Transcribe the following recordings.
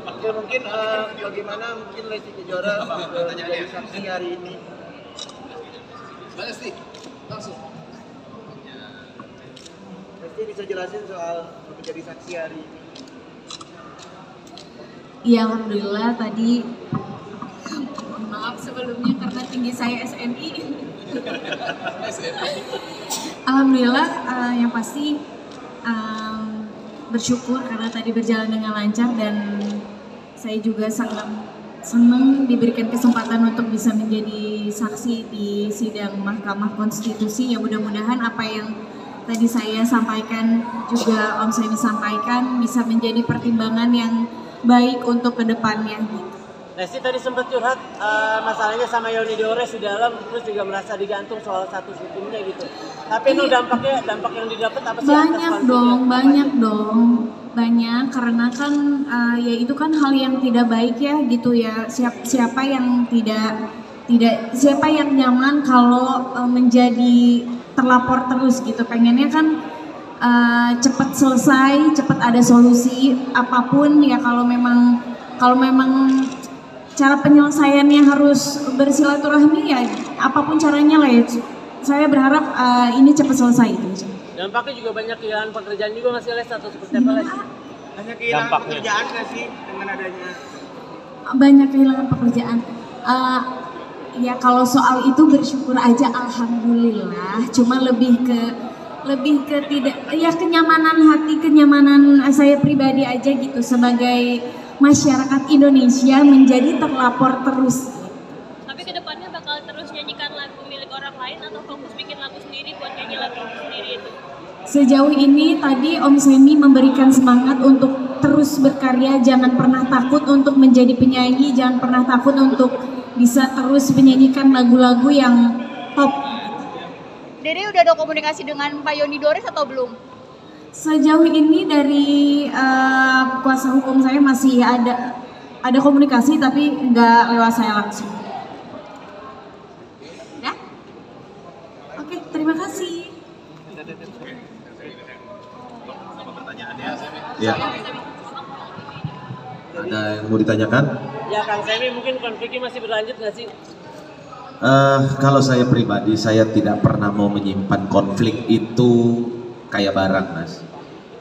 Oke, mungkin bagaimana mungkin Lesti Kejora menjadi saksi hari ini? Lesti, langsung. Lesti bisa jelasin soal menjadi saksi hari ini? Iya, alhamdulillah tadi. Mohon maaf sebelumnya karena tinggi saya SNI. Alhamdulillah, yang pasti bersyukur karena tadi berjalan dengan lancar dan saya juga sangat senang diberikan kesempatan untuk bisa menjadi saksi di sidang Mahkamah Konstitusi. Ya mudah-mudahan apa yang tadi saya sampaikan juga Om Semi sampaikan bisa menjadi pertimbangan yang baik untuk kedepannya. Lesti tadi sempat curhat masalahnya sama Yoni Dores di dalam, terus juga merasa digantung soal status hukumnya gitu. Tapi itu dampak yang didapat apa sih? Banyak karena kan ya itu kan hal yang tidak baik ya gitu ya. Siapa yang siapa yang nyaman kalau menjadi terlapor terus gitu. Pengennya kan cepat selesai, cepat ada solusi apapun ya. Kalau memang cara penyelesaiannya harus bersilaturahmi ya apapun caranya lah ya. Saya berharap ini cepat selesai gitu. Dampaknya juga banyak kehilangan pekerjaan juga masih Les atau seperti apa Les? Banyak kehilangan pekerjaan nggak sih dengan adanya? Banyak kehilangan pekerjaan. Ya kalau soal itu bersyukur aja alhamdulillah. Cuma lebih ke tidak ya kenyamanan hati, kenyamanan saya pribadi aja gitu sebagai masyarakat Indonesia menjadi terlapor terus. Tapi kedepannya bakal terus nyanyikan lagu milik orang lain atau fokus bikin lagu sendiri buat nyanyi lagu sendiri itu? Sejauh ini tadi Om Semi memberikan semangat untuk terus berkarya, jangan pernah takut untuk menjadi penyanyi, jangan pernah takut untuk bisa terus menyanyikan lagu-lagu yang top. Dede udah ada komunikasi dengan Pak Yoni Dores atau belum? Sejauh ini dari kuasa hukum saya masih ada komunikasi tapi nggak lewat saya langsung. Ya? Oke, terima kasih. Ya. Ada yang mau ditanyakan? Ya Kang Semi, mungkin konfliknya masih berlanjut nggak sih? Kalau saya pribadi, saya tidak pernah mau menyimpan konflik itu kayak barang, Mas.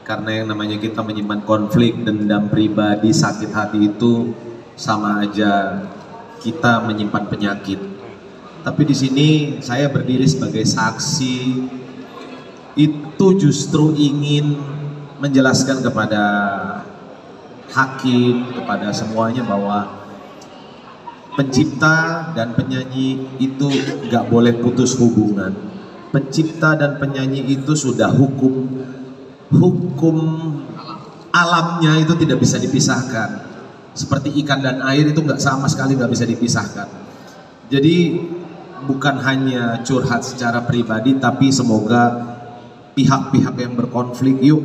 Karena yang namanya kita menyimpan konflik, dendam pribadi, sakit hati itu sama aja kita menyimpan penyakit. Tapi di sini saya berdiri sebagai saksi, itu justru ingin menjelaskan kepada hakim, kepada semuanya bahwa pencipta dan penyanyi itu nggak boleh putus hubungan. Pencipta dan penyanyi itu sudah hukum alamnya itu tidak bisa dipisahkan. Seperti ikan dan air itu nggak sama sekali, nggak bisa dipisahkan. Jadi bukan hanya curhat secara pribadi, tapi semoga pihak-pihak yang berkonflik yuk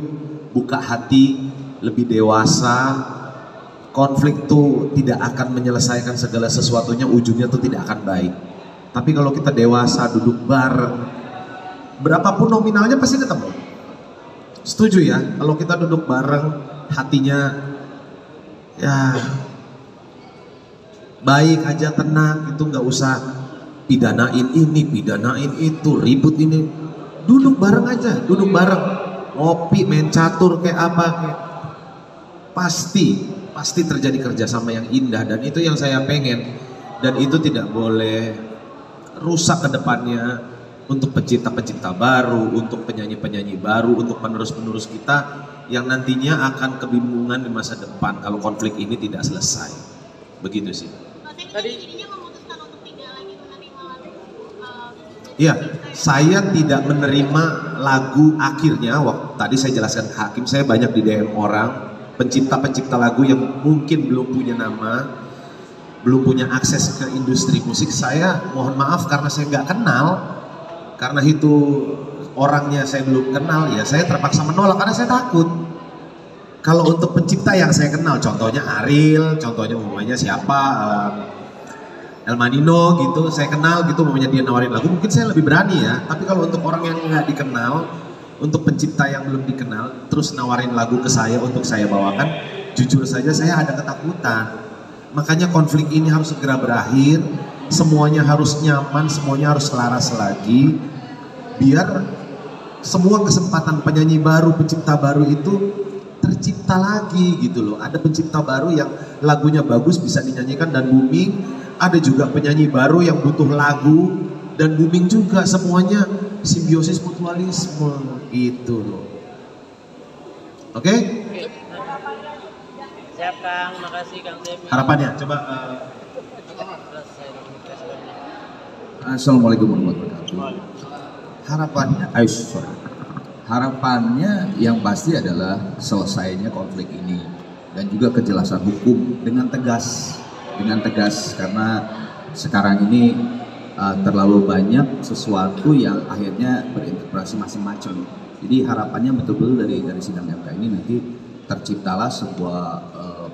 buka hati, lebih dewasa. Konflik tuh tidak akan menyelesaikan segala sesuatunya, ujungnya tuh tidak akan baik. Tapi kalau kita dewasa, duduk bareng, berapapun nominalnya pasti ketemu. Setuju ya? Kalau kita duduk bareng, hatinya ya baik aja, tenang, itu nggak usah pidanain ini, pidanain itu, ribut ini. Duduk bareng aja, duduk bareng, ngopi, main catur kayak apa, kayak pasti terjadi kerjasama yang indah, dan itu yang saya pengen. Dan itu tidak boleh rusak ke depannya untuk pencipta-pencipta baru, untuk penyanyi-penyanyi baru, untuk penerus-penerus kita yang nantinya akan kebingungan di masa depan kalau konflik ini tidak selesai. Begitu sih. Tadi memutuskan untuk tidak lagi menerima lagu. Iya, saya tidak menerima lagu akhirnya. Tadi saya jelaskan ke hakim, saya banyak di DM orang pencipta-pencipta lagu yang mungkin belum punya nama, belum punya akses ke industri musik. Saya mohon maaf karena saya nggak kenal, karena itu orangnya saya belum kenal, ya saya terpaksa menolak karena saya takut. Kalau untuk pencipta yang saya kenal, contohnya Ariel, contohnya umumnya siapa, El Manino gitu, saya kenal gitu, umumnya dia nawarin lagu, mungkin saya lebih berani ya. Tapi kalau untuk orang yang nggak dikenal, untuk pencipta yang belum dikenal terus nawarin lagu ke saya untuk saya bawakan, jujur saja saya ada ketakutan. Makanya konflik ini harus segera berakhir, semuanya harus nyaman, semuanya harus selaras lagi, biar semua kesempatan penyanyi baru, pencipta baru itu tercipta lagi gitu loh. Ada pencipta baru yang lagunya bagus bisa dinyanyikan dan booming, ada juga penyanyi baru yang butuh lagu dan booming juga, semuanya simbiosis mutualisme gitu loh. Oke? Siap Kang, makasih Kang Demi. Harapannya coba Assalamualaikum warahmatullahi wabarakatuh. Harapannya yang pasti adalah selesainya konflik ini dan juga kejelasan hukum dengan tegas karena sekarang ini terlalu banyak sesuatu yang akhirnya berinterpretasi macam-macam. Jadi harapannya betul-betul dari sidang MK ini nanti terciptalah sebuah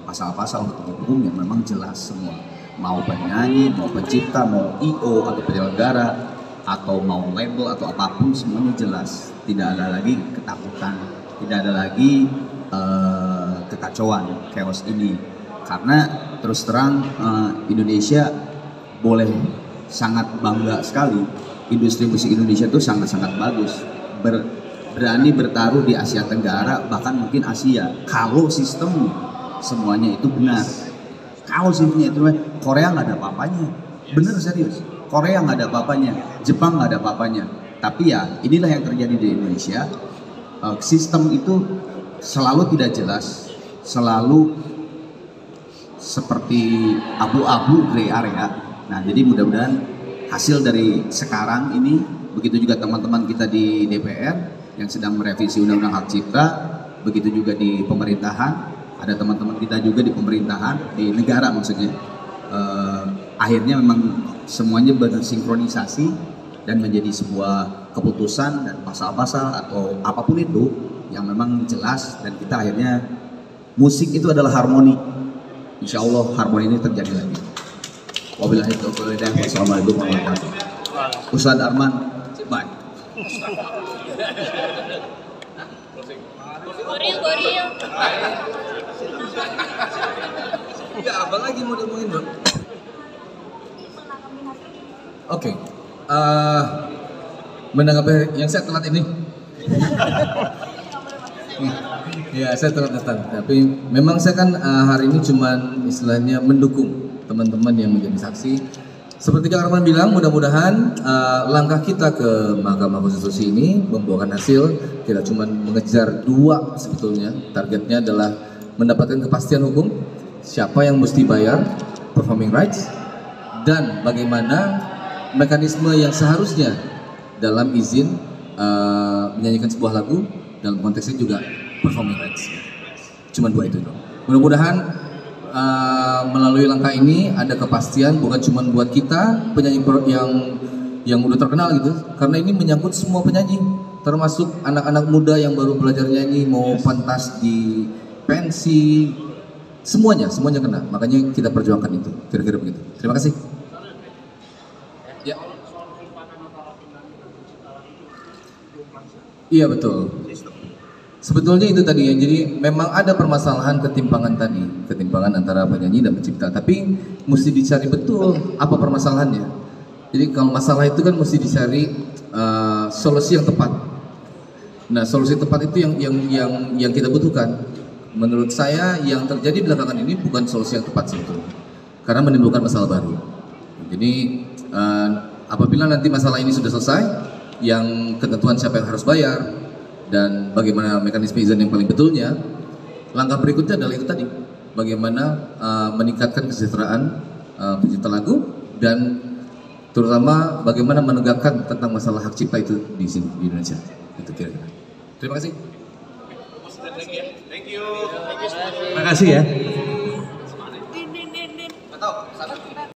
pasal-pasal hukum yang memang jelas semua, mau penyanyi, mau pencipta, mau IO atau penyelenggara, atau mau label atau apapun, semuanya jelas. Tidak ada lagi ketakutan, tidak ada lagi kekacauan, chaos ini. Karena terus terang Indonesia boleh sangat bangga sekali, industri musik Indonesia itu sangat-sangat bagus, berani bertaruh di Asia Tenggara, bahkan mungkin Asia, kalau sistem semuanya itu benar. Kalau sistemnya itu, Korea nggak ada apa-apanya, bener serius. Korea nggak ada apa-apanya, Jepang nggak ada apa-apanya. Tapi ya inilah yang terjadi di Indonesia. Sistem itu selalu tidak jelas, selalu seperti abu-abu gray area. Nah jadi mudah-mudahan hasil dari sekarang ini, begitu juga teman-teman kita di DPR yang sedang merevisi Undang-Undang Hak Cipta, begitu juga di pemerintahan, ada teman-teman kita juga di pemerintahan, di negara maksudnya. Akhirnya memang semuanya bersinkronisasi dan menjadi sebuah keputusan dan pasal-pasal atau apapun itu yang memang jelas, dan kita akhirnya musik itu adalah harmoni. Insya Allah harmoni ini terjadi lagi. Wabillahi taufiq wal hidayah. Wassalamualaikum warahmatullahi wabarakatuh. Ustadz Arman, bye. Goril. Ya, apa lagi mau diomongin, Bro? Oke. Menanggapi yang saya telat ini. Ya, saya telat datang. Tapi memang saya kan hari ini cuman istilahnya mendukung teman-teman yang menjadi saksi. Seperti Kang Arman bilang, mudah-mudahan langkah kita ke Mahkamah Konstitusi ini membuahkan hasil. Tidak cuma mengejar dua, sebetulnya targetnya adalah mendapatkan kepastian hukum, siapa yang mesti bayar performing rights, dan bagaimana mekanisme yang seharusnya dalam izin menyanyikan sebuah lagu, dalam konteksnya juga performing rights. Cuma dua itu. Mudah-mudahan melalui langkah ini ada kepastian bukan cuma buat kita penyanyi yang udah terkenal gitu, karena ini menyangkut semua penyanyi, termasuk anak-anak muda yang baru belajar nyanyi, mau pentas di pensi, semuanya kena. Makanya kita perjuangkan itu, kira-kira begitu. Terima kasih. Ya. Iya betul. Sebetulnya itu tadi ya, jadi memang ada permasalahan ketimpangan tadi, ketimpangan antara penyanyi dan pencipta, tapi mesti dicari betul apa permasalahannya. Jadi kalau masalah itu kan mesti dicari solusi yang tepat. Nah solusi tepat itu yang kita butuhkan. Menurut saya yang terjadi belakangan ini bukan solusi yang tepat sebetulnya, karena menimbulkan masalah baru. Jadi apabila nanti masalah ini sudah selesai, yang ketentuan siapa yang harus bayar dan bagaimana mekanisme izin yang paling betulnya, langkah berikutnya adalah itu tadi, bagaimana meningkatkan kesejahteraan pencipta lagu dan terutama bagaimana menegakkan tentang masalah hak cipta itu di sini di Indonesia. Itu kira-kira. Terima kasih. Thank you. Terima kasih ya.